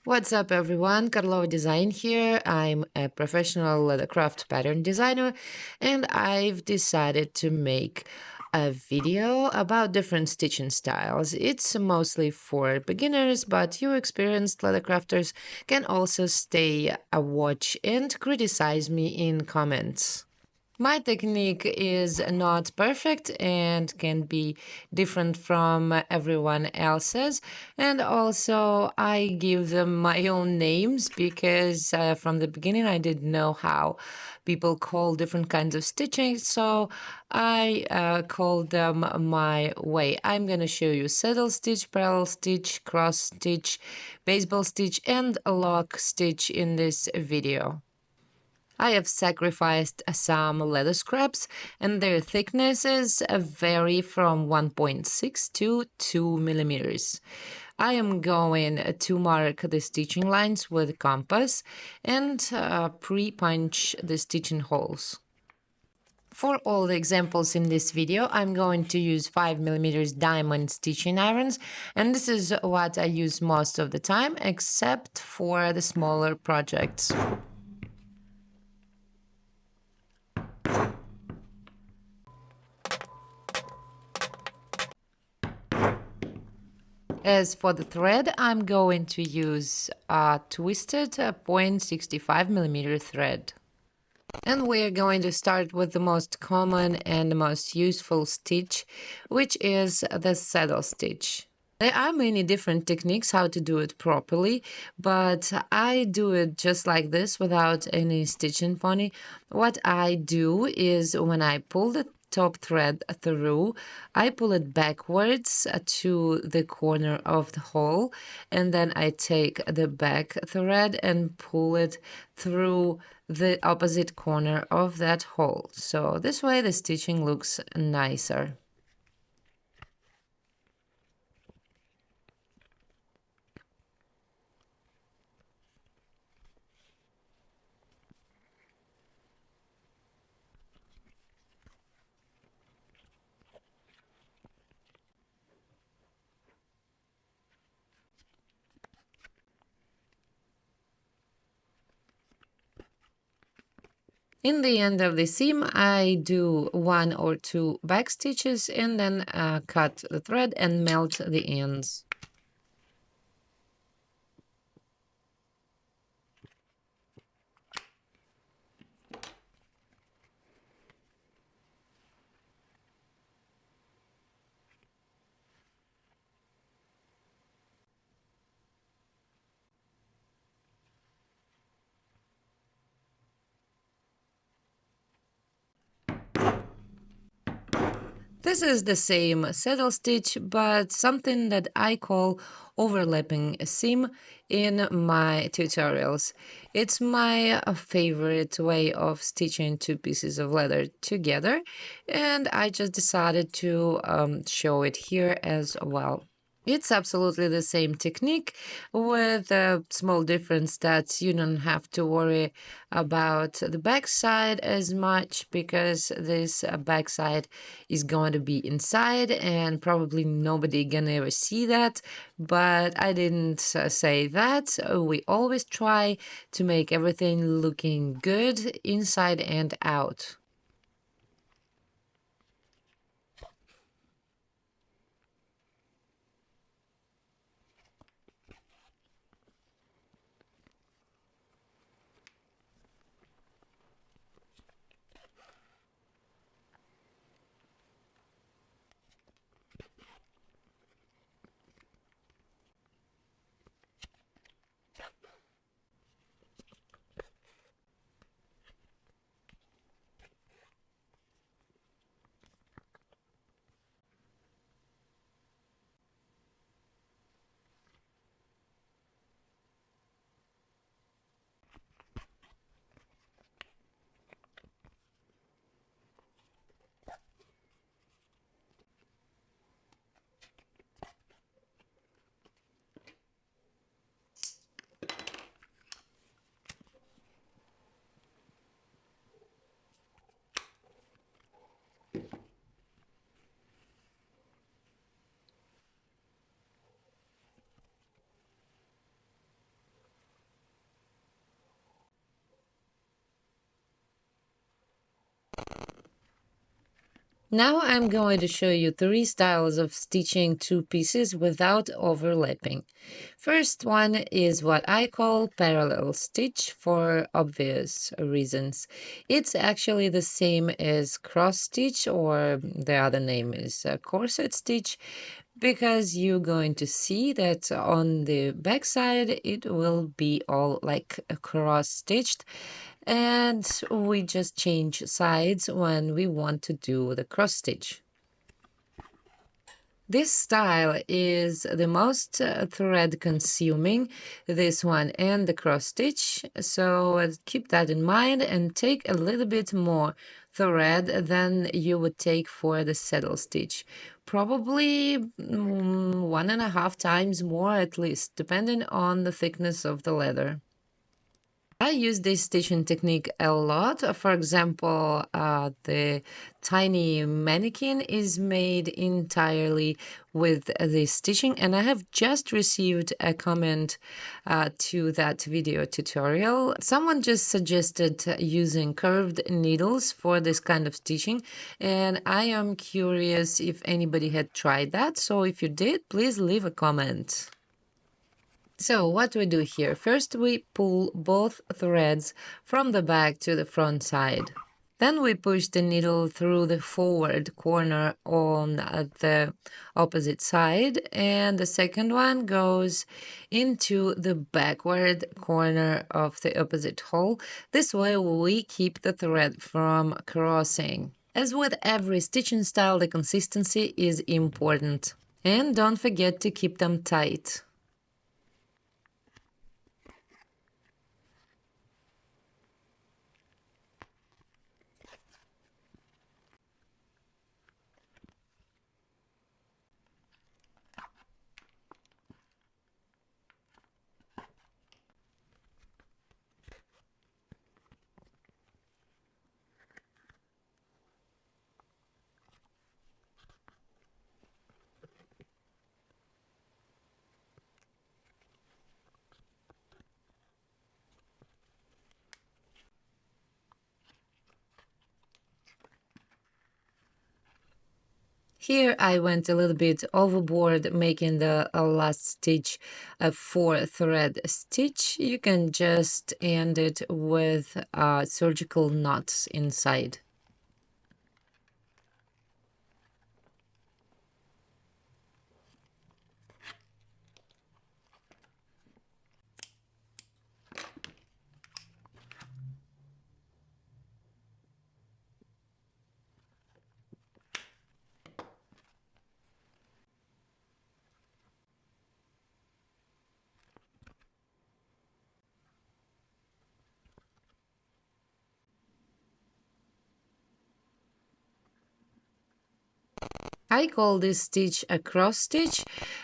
What's up, everyone? Karlova Design here. I'm a professional leathercraft pattern designer, and I've decided to make a video about different stitching styles. It's mostly for beginners, but you experienced leathercrafters can also stay a watch and criticize me in comments. My technique is not perfect and can be different from everyone else's. And also, I give them my own names because from the beginning I didn't know how people call different kinds of stitching. So I called them my way. I'm going to show you saddle stitch, parallel stitch, cross stitch, baseball stitch, and lock stitch in this video. I have sacrificed some leather scraps, and their thicknesses vary from 1.6 to 2 millimeters. I am going to mark the stitching lines with compass and pre-punch the stitching holes. For all the examples in this video, I'm going to use 5 millimeters diamond stitching irons, and this is what I use most of the time, except for the smaller projects. As for the thread, I'm going to use a twisted 0.65 millimeter thread. And we're going to start with the most common and the most useful stitch, which is the saddle stitch. There are many different techniques how to do it properly, but I do it just like this without any stitching pony. What I do is when I pull the top thread through, I pull it backwards to the corner of the hole, and then I take the back thread and pull it through the opposite corner of that hole. So this way the stitching looks nicer. In the end of the seam, I do 1 or 2 back stitches and then cut the thread and melt the ends. This is the same saddle stitch, but something that I call overlapping seam in my tutorials. It's my favorite way of stitching two pieces of leather together, and I just decided to show it here as well. It's absolutely the same technique with a small difference that you don't have to worry about the backside as much because this backside is going to be inside and probably nobody gonna ever see that. But I didn't say that. We always try to make everything looking good inside and out. Now I'm going to show you three styles of stitching two pieces without overlapping. First one is what I call parallel stitch for obvious reasons. It's actually the same as cross stitch, or the other name is corset stitch, because you're going to see that on the back side it will be all like cross stitched, and we just change sides when we want to do the cross stitch. This style is the most thread consuming, this one and the cross stitch, so keep that in mind and take a little bit more thread than you would take for the saddle stitch. Probably 1.5 times more at least, depending on the thickness of the leather. I use this stitching technique a lot. For example, the tiny mannequin is made entirely with this stitching, and I have just received a comment to that video tutorial. Someone just suggested using curved needles for this kind of stitching, and I am curious if anybody had tried that. So if you did, please leave a comment. So what we do here, first we pull both threads from the back to the front side. Then we push the needle through the forward corner on the opposite side, and the second one goes into the backward corner of the opposite hole. This way we keep the thread from crossing. As with every stitching style, the consistency is important. And don't forget to keep them tight. Here I went a little bit overboard, making the last stitch a 4-thread stitch. You can just end it with surgical knots inside. I call this stitch a cross stitch.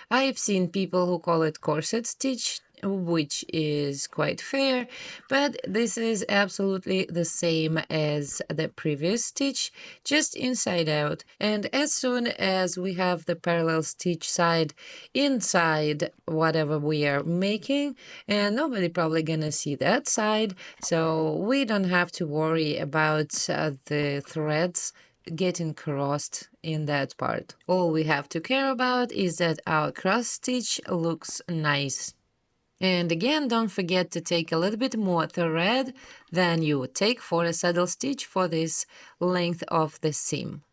I've seen people who call it corset stitch, which is quite fair, but this is absolutely the same as the previous stitch, just inside out. And as soon as we have the parallel stitch side inside whatever we are making, and nobody probably gonna see that side, so we don't have to worry about the threads getting crossed in that part. All we have to care about is that our cross stitch looks nice. And again, don't forget to take a little bit more thread than you would take for a saddle stitch for this length of the seam.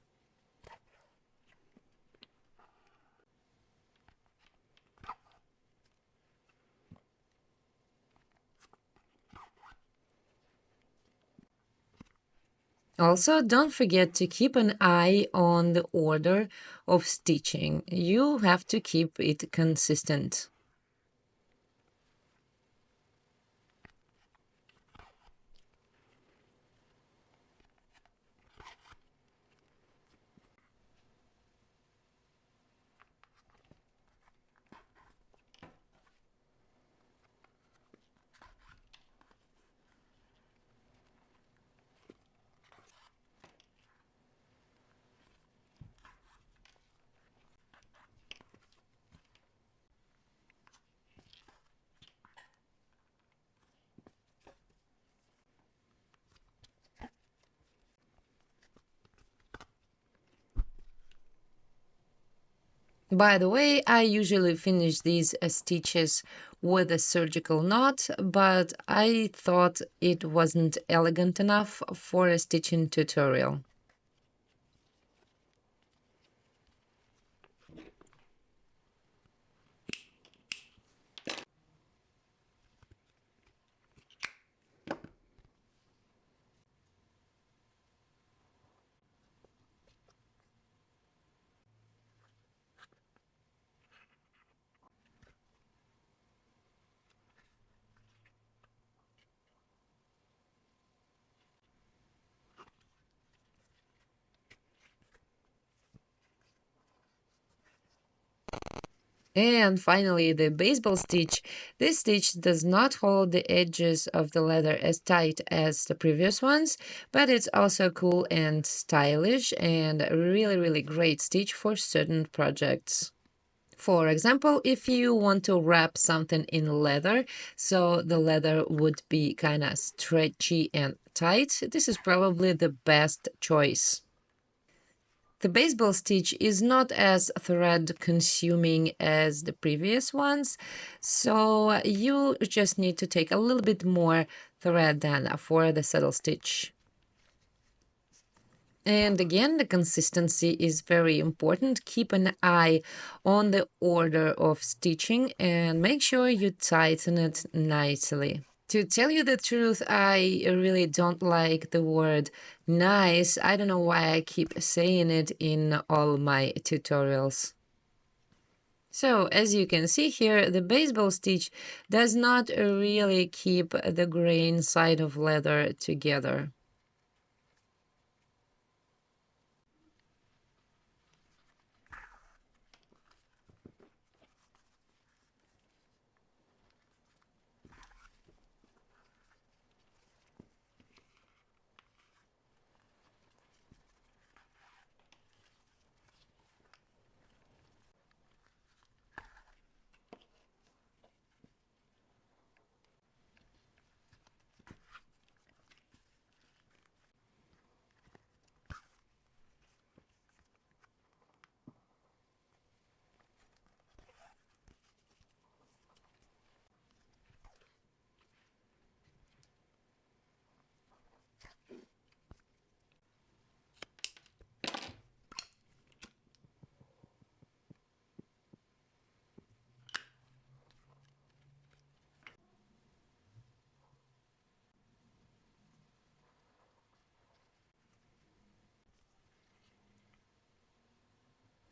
Also, don't forget to keep an eye on the order of stitching. You have to keep it consistent. By the way, I usually finish these stitches with a surgical knot, but I thought it wasn't elegant enough for a stitching tutorial. And finally, the baseball stitch. This stitch does not hold the edges of the leather as tight as the previous ones, but it's also cool and stylish and a really, really great stitch for certain projects. For example, if you want to wrap something in leather, so the leather would be kind of stretchy and tight, this is probably the best choice. The baseball stitch is not as thread consuming as the previous ones, so you just need to take a little bit more thread than for the saddle stitch. And again, the consistency is very important. Keep an eye on the order of stitching and make sure you tighten it nicely. To tell you the truth, I really don't like the word nice. I don't know why I keep saying it in all my tutorials. So, as you can see here, the baseball stitch does not really keep the grain side of leather together.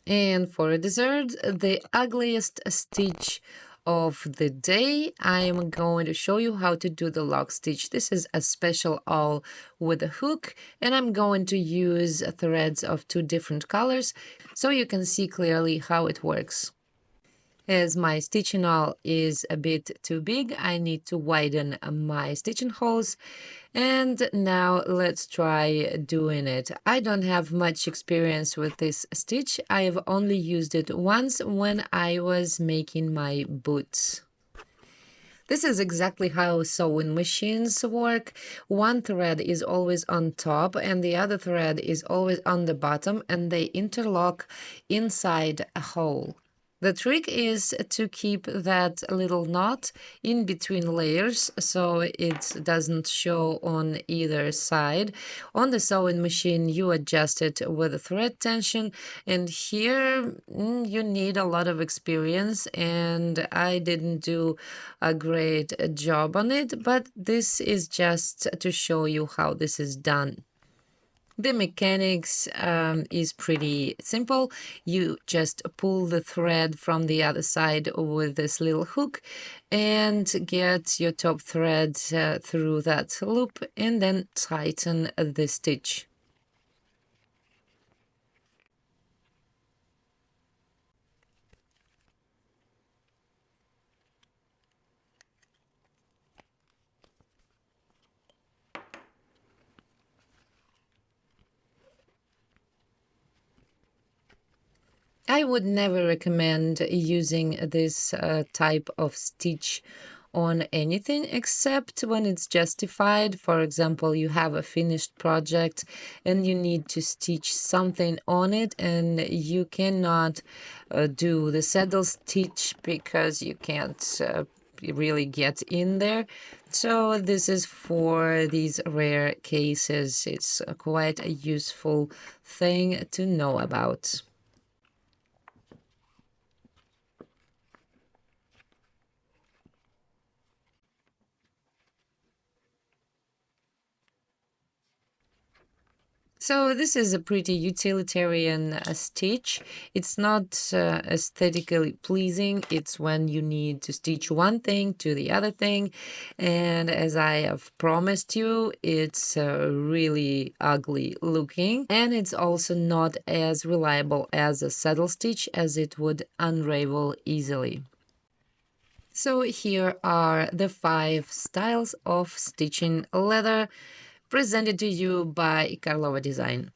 And for dessert, the ugliest stitch of the day, I am going to show you how to do the lock stitch. This is a special awl with a hook, and I'm going to use threads of two different colors so you can see clearly how it works. As my stitching awl is a bit too big, I need to widen my stitching holes. And now let's try doing it. I don't have much experience with this stitch. I've only used it once when I was making my boots. This is exactly how sewing machines work. One thread is always on top and the other thread is always on the bottom, and they interlock inside a hole. The trick is to keep that little knot in between layers so it doesn't show on either side. On the sewing machine, you adjust it with a thread tension, and here you need a lot of experience, and I didn't do a great job on it, but this is just to show you how this is done. The mechanics is pretty simple. You just pull the thread from the other side with this little hook and get your top thread through that loop and then tighten the stitch. I would never recommend using this type of stitch on anything except when it's justified. For example, you have a finished project and you need to stitch something on it, and you cannot do the saddle stitch because you can't really get in there. So this is for these rare cases. It's quite a useful thing to know about. So this is a pretty utilitarian stitch. It's not aesthetically pleasing. It's when you need to stitch one thing to the other thing. And as I have promised you, it's really ugly looking. And it's also not as reliable as a saddle stitch, as it would unravel easily. So here are the 5 styles of stitching leather presented to you by Karlova Design.